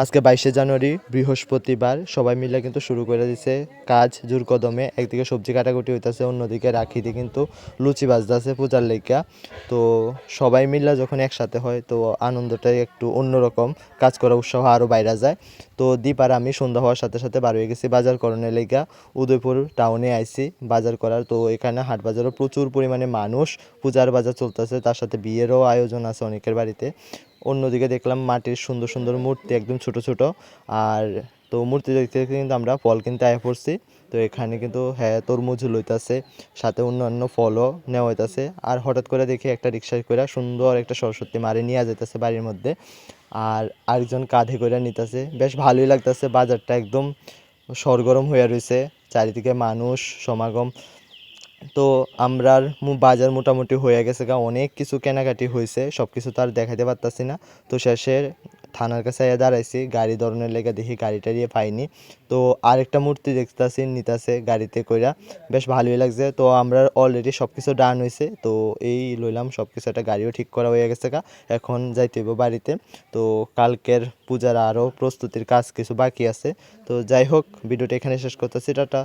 আজকে 22শে জানুয়ারি বৃহস্পতিবার সবাই মিলে কিন্তু শুরু করে দিছে কাজ জোর কদমে। একদিকে সবজি কাটাকুটি হইতাছে, অন্যদিকে রাখিতে কিন্তু লুচি ভাজতাছে পূজার লাইগা। তো সবাই মিলে যখন একসাথে হয় তো আনন্দটাই একটু অন্যরকম, কাজ করার উৎসাহ আরও বাইরা যায়। তো দীপার আমি সন্ধ্যা হওয়ার সাথে সাথে বার হয়ে গেছি বাজার করণের লাইগা। উদয়পুর টাউনে আইছি বাজার করার। তো এখানে হাট বাজারও প্রচুর পরিমাণে মানুষ, পূজার বাজার চলতেছে, তার সাথে বিয়েরও আয়োজন আছে অনেকের বাড়িতে। অন্যদিকে দেখলাম মাটির সুন্দর সুন্দর মূর্তি, একদম ছোট ছোট। আর তো মূর্তি দেখতে দেখতে কিন্তু আমরা ফল কিনতে আয়া পড়ছি। তো এখানে কিন্তু হ্যাঁ তরমুজ লইতাছে, সাথে অন্যান্য ফলও নেওয়া হইতাছে। আর হঠাৎ করে দেখি একটা রিক্সায় করে সুন্দর একটা সরস্বতী মারে নিয়ে যেতেছে বাড়ির মধ্যে। আর আরেকজন কাঁধে করে নিতেছে, বেশ ভালোই লাগতেছে। বাজারটা একদম সরগরম হয়ে রয়েছে, চারিদিকে মানুষ সমাগম। তো আমরার বাজার মোটামুটি হয়ে গেছে গা, অনেক কিছু কেনাকাটি হয়েছে, সব কিছু তো আর দেখাইতে পারতাছি না। তো শেষে থানার কাছে আইয়া দাঁড়াইছি গাড়ি ধরনের লেগে, দেখি গাড়ি টাড়িয়ে পাইনি। তো আরেকটা মূর্তি দেখতাছি নিতাছে গাড়িতে কইরা, বেশ ভালোই লাগছে। তো আমরা অলরেডি সব কিছু ডান হয়েছে, তো এই লইলাম সব কিছু, একটা গাড়িও ঠিক করা হয়ে গেছে গা। এখন যাইতে হইব বাড়িতে। তো কালকের পূজার আরও প্রস্তুতির কাজ কিছু বাকি আছে। তো যাই হোক, ভিডিওটা এখানে শেষ করতেছি, টাটা।